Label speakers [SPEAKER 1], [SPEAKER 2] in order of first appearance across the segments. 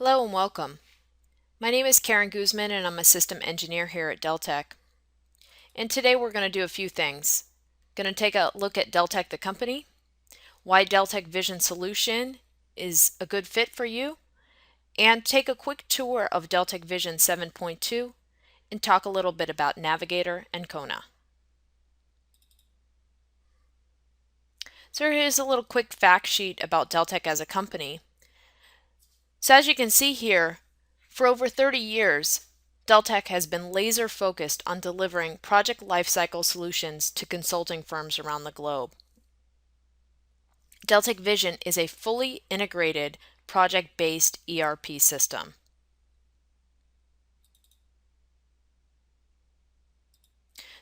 [SPEAKER 1] Hello and welcome. My name is Karen Guzman and I'm a system engineer here at Deltek. And today we're going to do a few things. Going to take a look at Deltek the company, why Deltek Vision solution is a good fit for you, and take a quick tour of Deltek Vision 7.2 and talk a little bit about Navigator and Kona. So here's a little quick fact sheet about Deltek as a company. So as you can see here, for over 30 years, Deltek has been laser focused on delivering project lifecycle solutions to consulting firms around the globe. Deltek Vision is a fully integrated project-based ERP system.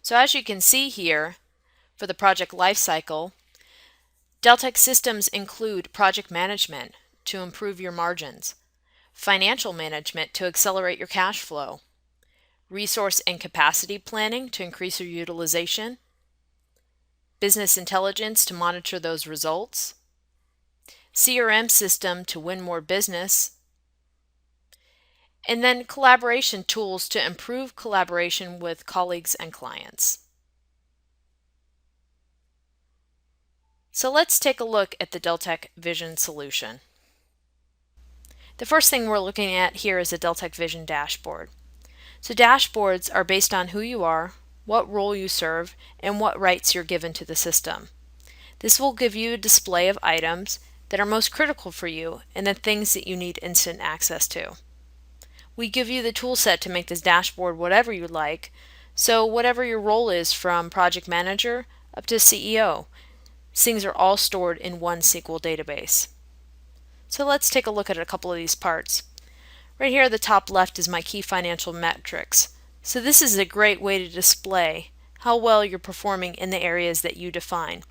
[SPEAKER 1] So as you can see here, for the project lifecycle, Deltek systems include project management to improve your margins, financial management to accelerate your cash flow, resource and capacity planning to increase your utilization, business intelligence to monitor those results, CRM system to win more business, and then collaboration tools to improve collaboration with colleagues and clients. So let's take a look at the Deltek Vision solution. The first thing we're looking at here is a Deltek Vision dashboard. So dashboards are based on who you are, what role you serve, and what rights you're given to the system. This will give you a display of items that are most critical for you and the things that you need instant access to. We give you the tool set to make this dashboard whatever you like, so whatever your role is from project manager up to CEO, things are all stored in one SQL database. So let's take a look at a couple of these parts. Right here at the top left is my key financial metrics. So this is a great way to display how well you're performing in the areas that you define.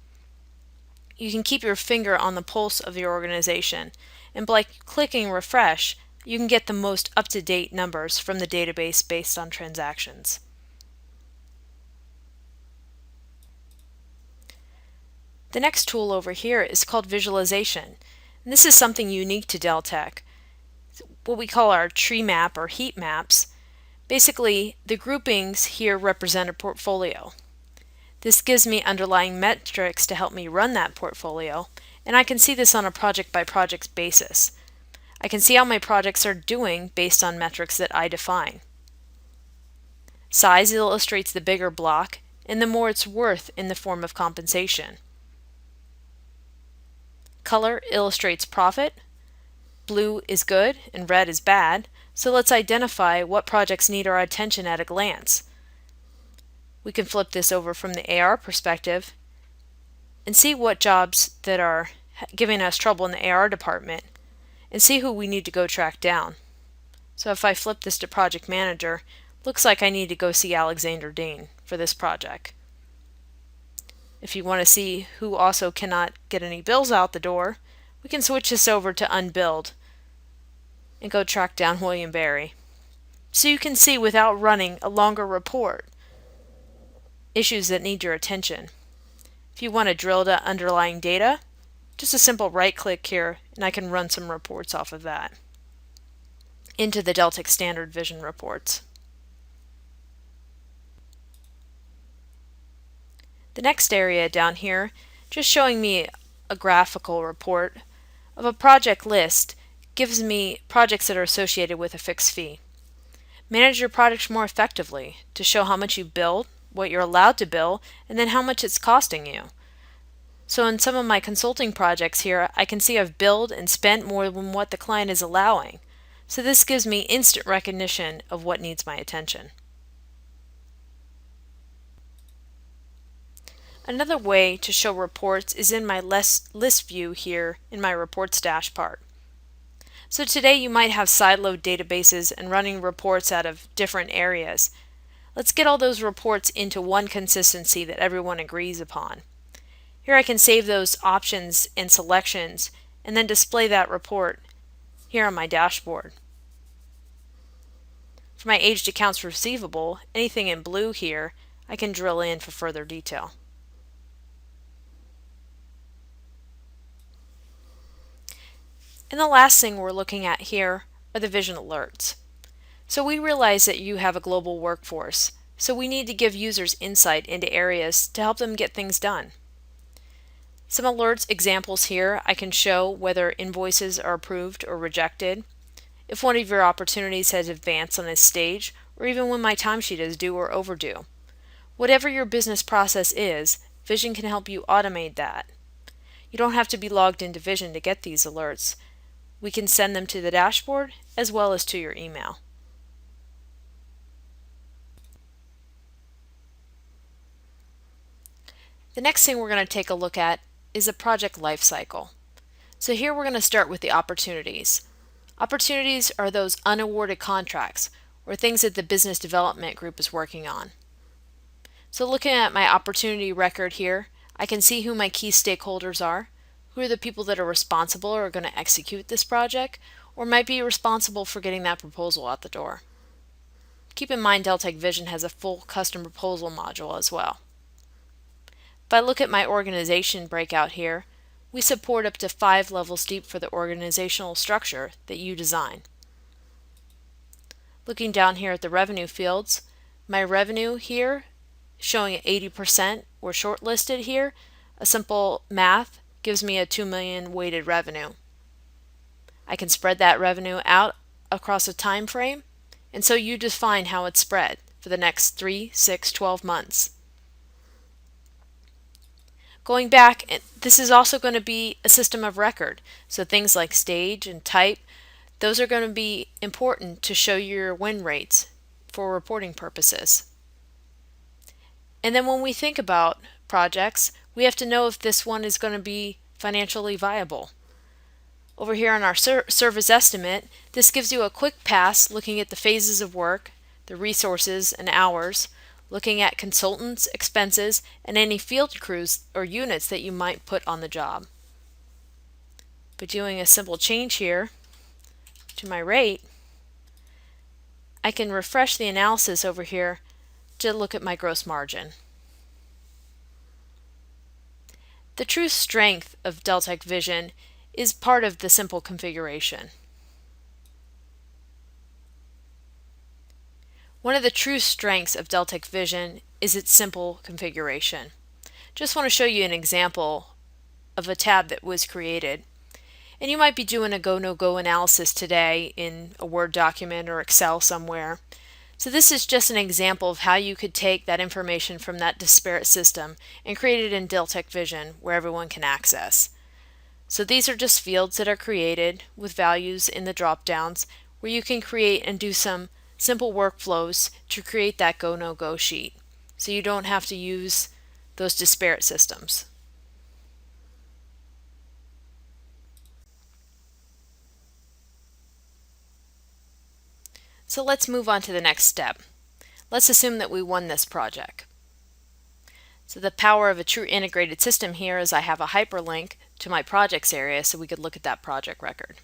[SPEAKER 1] You can keep your finger on the pulse of your organization, and by clicking refresh, you can get the most up-to-date numbers from the database based on transactions. The next tool over here is called visualization, and this is something unique to Deltek. What we call our tree map or heat maps. Basically, the groupings here represent a portfolio. This gives me underlying metrics to help me run that portfolio, and I can see this on a project-by-project basis. I can see how my projects are doing based on metrics that I define. Size illustrates the bigger block, and the more it's worth in the form of compensation. Color illustrates profit. Blue is good and red is bad, so let's identify what projects need our attention at a glance. We can flip this over from the AR perspective and see what jobs that are giving us trouble in the AR department and see who we need to go track down. So if I flip this to project manager, looks like I need to go see Alexander Dean for this project. If you want to see who also cannot get any bills out the door, we can switch this over to unbilled and go track down William Barry. So you can see without running a longer report issues that need your attention. If you want to drill to underlying data, just a simple right click here and I can run some reports off of that into the Deltek Standard Vision reports. The next area down here, just showing me a graphical report of a project list, gives me projects that are associated with a fixed fee. Manage your projects more effectively to show how much you bill, what you're allowed to bill, and then how much it's costing you. So in some of my consulting projects here, I can see I've billed and spent more than what the client is allowing. So this gives me instant recognition of what needs my attention. Another way to show reports is in my list view here in my reports dashboard. So today you might have siloed databases and running reports out of different areas. Let's get all those reports into one consistency that everyone agrees upon. Here I can save those options and selections and then display that report here on my dashboard. For my aged accounts receivable, anything in blue here, I can drill in for further detail. And the last thing we're looking at here are the Vision alerts. So we realize that you have a global workforce, so we need to give users insight into areas to help them get things done. Some alerts examples here, I can show whether invoices are approved or rejected, if one of your opportunities has advanced on a stage, or even when my timesheet is due or overdue. Whatever your business process is, Vision can help you automate that. You don't have to be logged into Vision to get these alerts. We can send them to the dashboard as well as to your email. The next thing we're going to take a look at is a project lifecycle. So here we're going to start with the opportunities. Opportunities are those unawarded contracts or things that the business development group is working on. So looking at my opportunity record here, I can see who my key stakeholders are, who are the people that are responsible or are going to execute this project, or might be responsible for getting that proposal out the door. Keep in mind Deltek Vision has a full custom proposal module as well. If I look at my organization breakout here, we support up to 5 levels deep for the organizational structure that you design. Looking down here at the revenue fields, my revenue here showing at 80% or shortlisted here, a simple math gives me a 2 million weighted revenue. I can spread that revenue out across a time frame, and so you define how it's spread for the next 3, 6, 12 months. Going back, this is also going to be a system of record, so things like stage and type, those are going to be important to show your win rates for reporting purposes. And then when we think about projects, we have to know if this one is going to be financially viable. Over here on our service estimate, this gives you a quick pass looking at the phases of work, the resources and hours, looking at consultants, expenses, and any field crews or units that you might put on the job. But doing a simple change here to my rate, I can refresh the analysis over here to look at my gross margin. The true strength of Deltek Vision is part of the simple configuration. One of the true strengths of Deltek Vision is its simple configuration. Just want to show you an example of a tab that was created. And you might be doing a go, no-go analysis today in a Word document or Excel somewhere. So this is just an example of how you could take that information from that disparate system and create it in Deltek Vision where everyone can access. So these are just fields that are created with values in the drop-downs where you can create and do some simple workflows to create that go, no-go sheet. So you don't have to use those disparate systems. So let's move on to the next step. Let's assume that we won this project. So the power of a true integrated system here is I have a hyperlink to my projects area so we could look at that project record.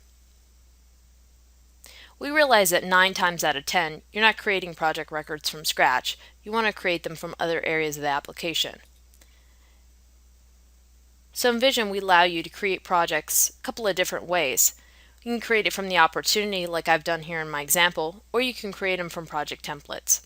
[SPEAKER 1] We realize that 9 times out of 10, you're not creating project records from scratch. You want to create them from other areas of the application. So in Vision, we allow you to create projects a couple of different ways. You can create it from the opportunity like I've done here in my example, or you can create them from project templates.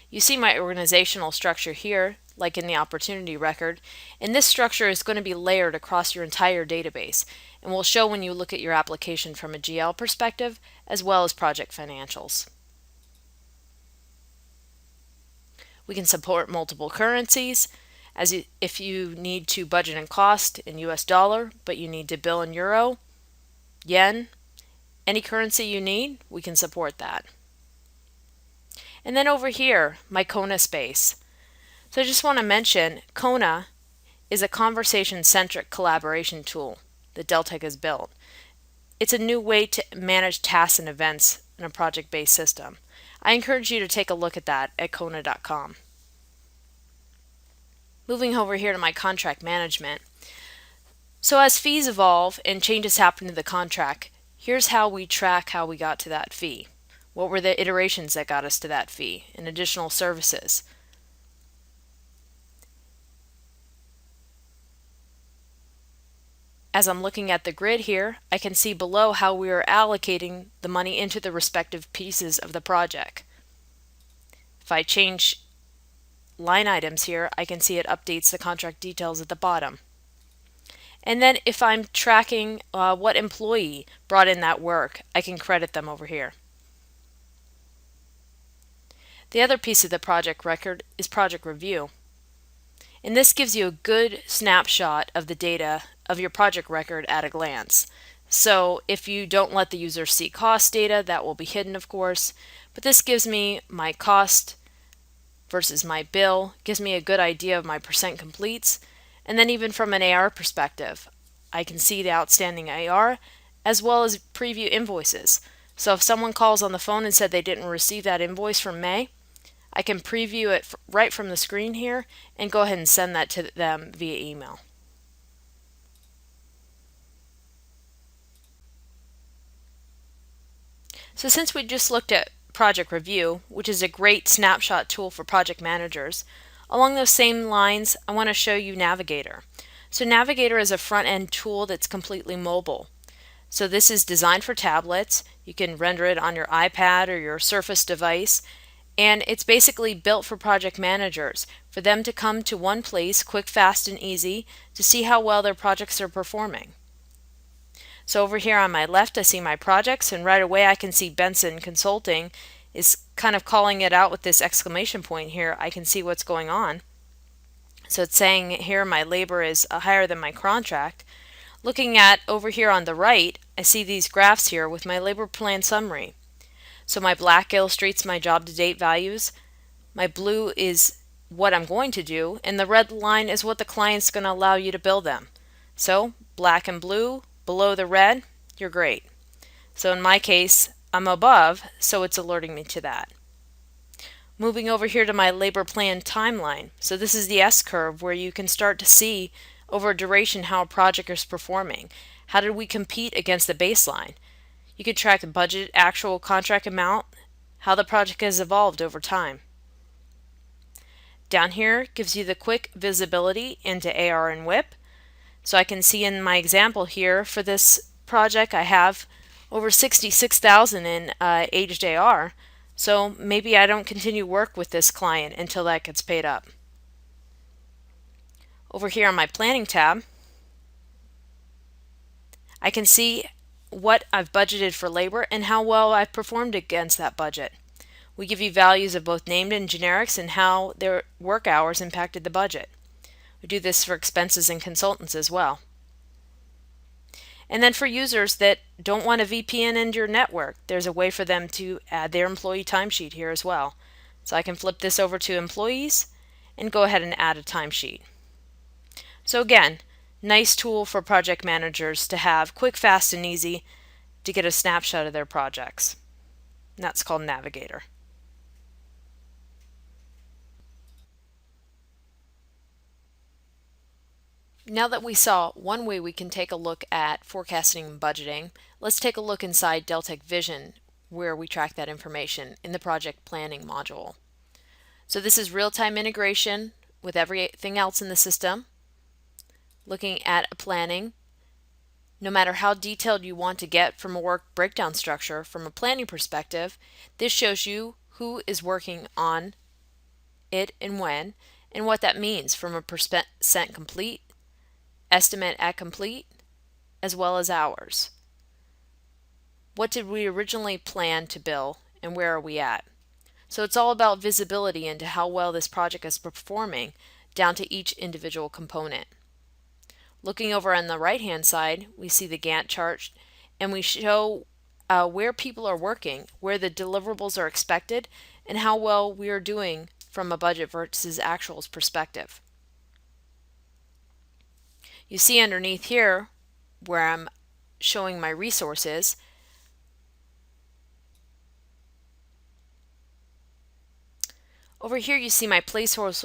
[SPEAKER 1] You see my organizational structure here, like in the opportunity record, and this structure is going to be layered across your entire database and will show when you look at your application from a GL perspective as well as project financials. We can support multiple currencies, if you need to budget and cost in US dollar, but you need to bill in euro, yen, any currency you need, we can support that. And then over here, my Kona space. So I just want to mention, Kona is a conversation-centric collaboration tool that Deltek has built. It's a new way to manage tasks and events in a project-based system. I encourage you to take a look at that at kona.com. Moving over here to my contract management. So as fees evolve and changes happen to the contract, here's how we track how we got to that fee. What were the iterations that got us to that fee and additional services? as I'm looking at the grid here, I can see below how we are allocating the money into the respective pieces of the project. If I change line items here, I can see it updates the contract details at the bottom. And then if I'm tracking what employee brought in that work, I can credit them over here. The other piece of the project record is project review. And this gives you a good snapshot of the data of your project record at a glance. So if you don't let the user see cost data, that will be hidden, of course. But this gives me my cost versus my bill, gives me a good idea of my percent completes. And then even from an AR perspective, I can see the outstanding AR as well as preview invoices. So if someone calls on the phone and said they didn't receive that invoice from May, I can preview it right from the screen here and go ahead and send that to them via email. So since we just looked at project review, which is a great snapshot tool for project managers, along those same lines, I want to show you Navigator. So Navigator is a front-end tool that's completely mobile. So this is designed for tablets. You can render it on your iPad or your Surface device. And it's basically built for project managers, for them to come to one place, quick, fast, and easy, to see how well their projects are performing. So over here on my left, I see my projects, and right away I can see Benson Consulting is kind of calling it out with this exclamation point here. I can see what's going on. So it's saying here my labor is higher than my contract. Looking at over here on the right, I see these graphs here with my labor plan summary. So my black illustrates my job to date values, my blue is what I'm going to do, and the red line is what the client's going to allow you to bill them. So black and blue, below the red, you're great. So in my case, I'm above, so it's alerting me to that. Moving over here to my labor plan timeline. So this is the S-curve where you can start to see over a duration how a project is performing. How did we compete against the baseline? You can track the budget, actual contract amount, how the project has evolved over time. Down here gives you the quick visibility into AR and WIP. So I can see in my example here for this project I have over 66,000 in aged AR. So maybe I don't continue work with this client until that gets paid up. Over here on my planning tab, I can see what I've budgeted for labor and how well I've performed against that budget. We give you values of both named and generics and how their work hours impacted the budget. We do this for expenses and consultants as well. And then for users that don't want a VPN into your network, there's a way for them to add their employee timesheet here as well. So I can flip this over to employees and go ahead and add a timesheet. So again, nice tool for project managers to have quick, fast, and easy to get a snapshot of their projects. And that's called Navigator. Now that we saw one way we can take a look at forecasting and budgeting, let's take a look inside Deltek Vision where we track that information in the project planning module. So this is real-time integration with everything else in the system. Looking at a planning, no matter how detailed you want to get from a work breakdown structure from a planning perspective, this shows you who is working on it and when, and what that means from a percent complete, estimate at complete, as well as hours. What did we originally plan to bill and where are we at? So it's all about visibility into how well this project is performing down to each individual component. Looking over on the right hand side, we see the Gantt chart and we show where people are working, where the deliverables are expected, and how well we are doing from a budget versus actuals perspective. You see underneath here where I'm showing my resources, over here you see my placeholders.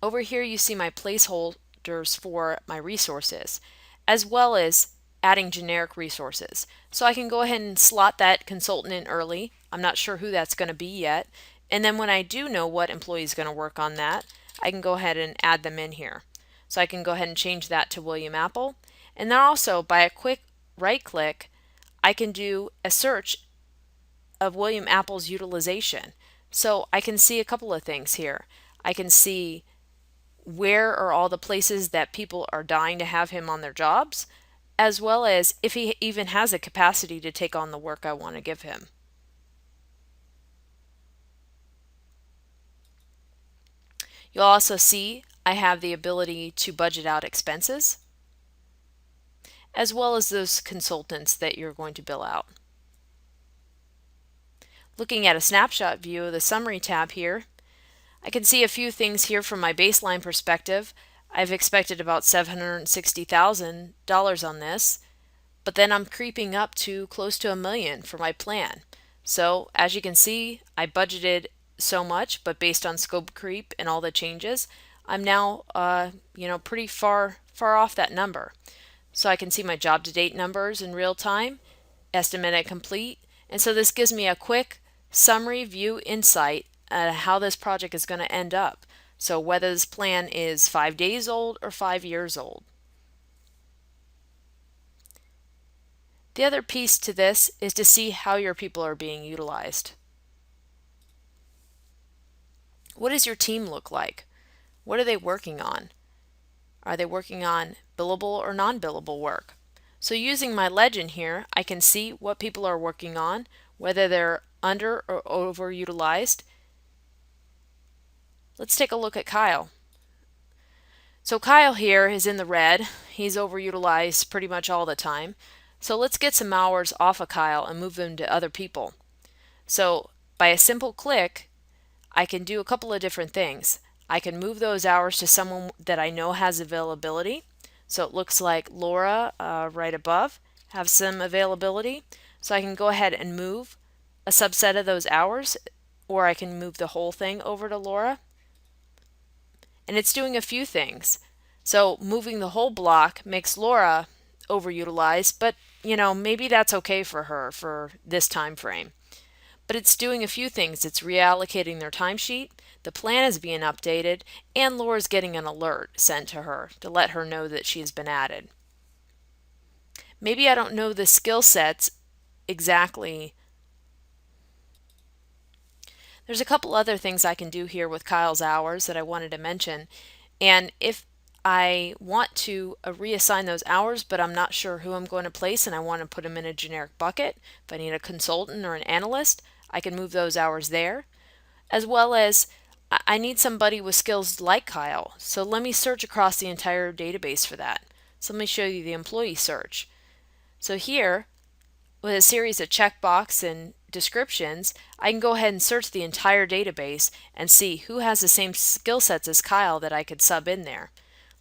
[SPEAKER 1] Over here you see my placeholders for my resources, as well as adding generic resources. So I can go ahead and slot that consultant in early. I'm not sure who that's going to be yet. And then when I do know what employee is going to work on that, I can go ahead and add them in here. So I can go ahead and change that to William Apple. And then also by a quick right click, I can do a search of William Apple's utilization. So I can see a couple of things here. I can see where are all the places that people are dying to have him on their jobs, as well as if he even has a capacity to take on the work I want to give him. You'll also see I have the ability to budget out expenses, as well as those consultants that you're going to bill out. Looking at a snapshot view of the summary tab here, I can see a few things here from my baseline perspective. I've expected about $760,000 on this, but then I'm creeping up to close to $1 million for my plan. So as you can see, I budgeted so much, but based on scope creep and all the changes, I'm now pretty far off that number. So I can see my job to date numbers in real time, estimate at complete, and so this gives me a quick summary view insight at how this project is going to end up. So whether this plan is 5 days old or 5 years old. The other piece to this is to see how your people are being utilized. What does your team look like? What are they working on? Are they working on billable or non-billable work? So using my legend here, I can see what people are working on, whether they're under or overutilized. Let's take a look at Kyle. So Kyle here is in the red. He's overutilized pretty much all the time. So let's get some hours off of Kyle and move them to other people. So by a simple click, I can do a couple of different things. I can move those hours to someone that I know has availability. So it looks like Laura right above have some availability. So I can go ahead and move a subset of those hours, or I can move the whole thing over to Laura. And it's doing a few things. So moving the whole block makes Laura overutilized, but maybe that's okay for her for this time frame. But it's doing a few things. It's reallocating their timesheet, the plan is being updated, and Laura's getting an alert sent to her to let her know that she has been added. Maybe I don't know the skill sets exactly. There's a couple other things I can do here with Kyle's hours that I wanted to mention. And if I want to reassign those hours, but I'm not sure who I'm going to place and I want to put them in a generic bucket, if I need a consultant or an analyst, I can move those hours there. As well as I need somebody with skills like Kyle. So let me search across the entire database for that. So let me show you the employee search. So here, with a series of checkbox and descriptions, I can go ahead and search the entire database and see who has the same skill sets as Kyle that I could sub in there.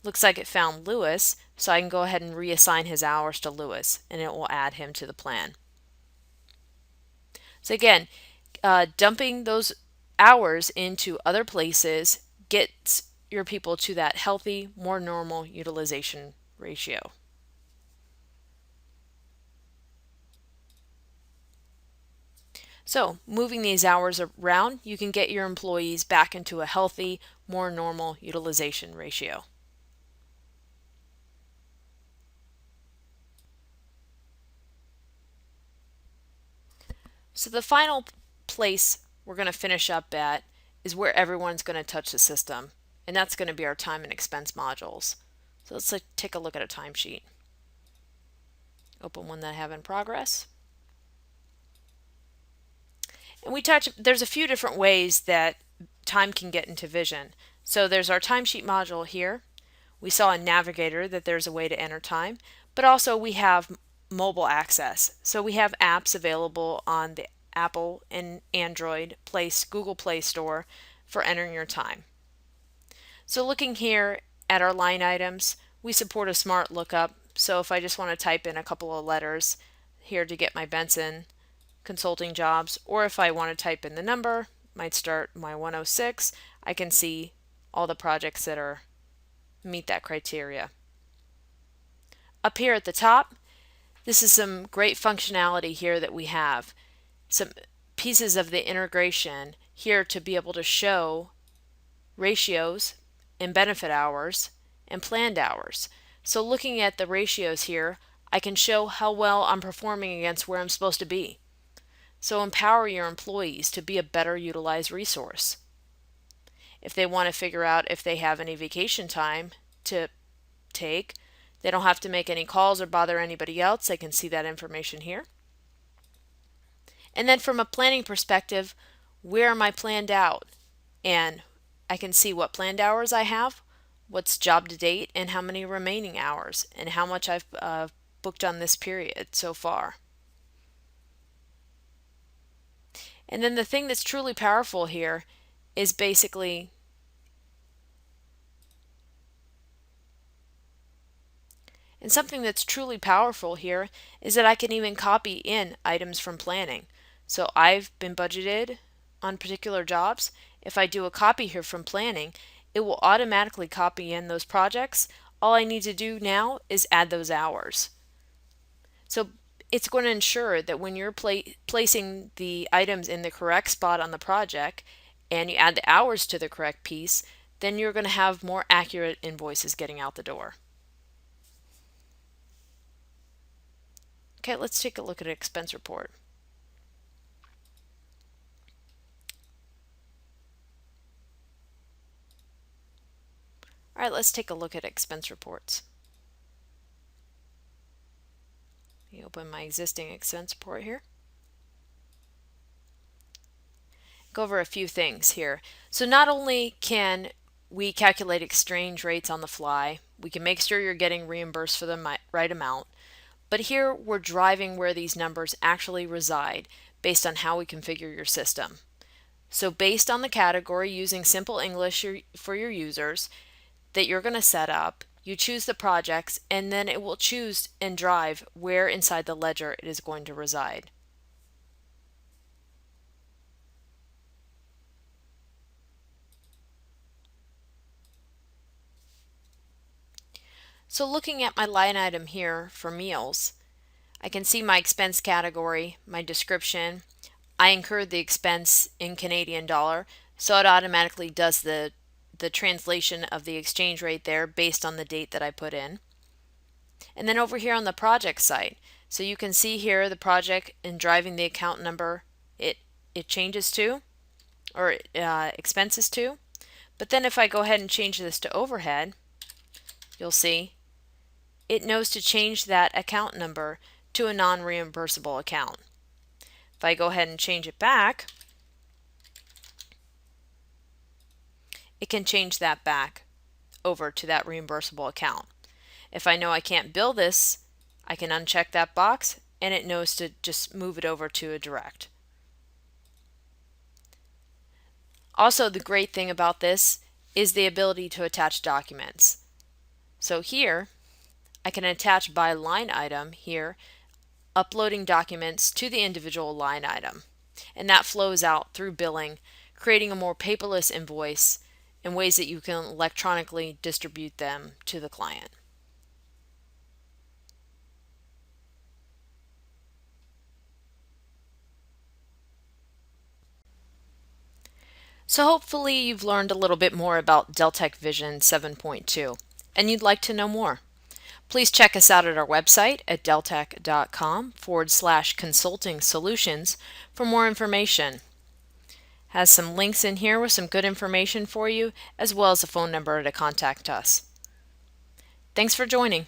[SPEAKER 1] Looks like it found Lewis, so I can go ahead and reassign his hours to Lewis, and it will add him to the plan. So again, dumping those hours into other places gets your people to that healthy, more normal utilization ratio. So moving these hours around, you can get your employees back into a healthy, more normal utilization ratio. So the final place we're going to finish up at is where everyone's going to touch the system, and that's going to be our time and expense modules. So let's take a look at a timesheet. Open one that I have in progress. And there's a few different ways that time can get into Vision. So there's our timesheet module here. We saw in Navigator that there's a way to enter time, but also we have mobile access. So we have apps available on the Apple and Android Google Play Store for entering your time. So looking here at our line items, we support a smart lookup. So if I just want to type in a couple of letters here to get my Benson consulting jobs, or if I want to type in the number, might start my 106, I can see all the projects that meet that criteria. Up here at the top, this is some great functionality here that we have. Some pieces of the integration here to be able to show ratios and benefit hours and planned hours. So looking at the ratios here, I can show how well I'm performing against where I'm supposed to be. So empower your employees to be a better utilized resource. If they want to figure out if they have any vacation time to take, they don't have to make any calls or bother anybody else. They can see that information here. And then from a planning perspective, where am I planned out? And I can see what planned hours I have, what's job to date, and how many remaining hours, and how much I've booked on this period so far. And then the thing that's truly powerful here is basically something that's truly powerful here is that I can even copy in items from planning. So I've been budgeted on particular jobs. If I do a copy here from planning, it will automatically copy in those projects. All I need to do now is add those hours. So it's going to ensure that when you're placing the items in the correct spot on the project and you add the hours to the correct piece, then you're going to have more accurate invoices getting out the door. Okay, let's take a look at an expense report. All right, let's take a look at expense reports. Let me open my existing expense report here. Go over a few things here. So not only can we calculate exchange rates on the fly, we can make sure you're getting reimbursed for the right amount, but here we're driving where these numbers actually reside based on how we configure your system. So based on the category, using simple English for your users that you're going to set up, you choose the projects, and then it will choose and drive where inside the ledger it is going to reside. So looking at my line item here for meals, I can see my expense category, my description. I incurred the expense in Canadian dollar, so it automatically does the translation of the exchange rate there based on the date that I put in. And then over here on the project site, so you can see here the project and driving the account number it changes to, or expenses to. But then if I go ahead and change this to overhead, you'll see it knows to change that account number to a non-reimbursable account. If I go ahead and change it back, it can change that back over to that reimbursable account. If I know I can't bill this, I can uncheck that box and it knows to just move it over to a direct. Also, the great thing about this is the ability to attach documents. So here, I can attach by line item here, uploading documents to the individual line item. And that flows out through billing, creating a more paperless invoice in ways that you can electronically distribute them to the client. So hopefully you've learned a little bit more about Deltek Vision 7.2 and you'd like to know more. Please check us out at our website at deltek.com/consulting solutions for more information. Has some links in here with some good information for you, as well as a phone number to contact us. Thanks for joining.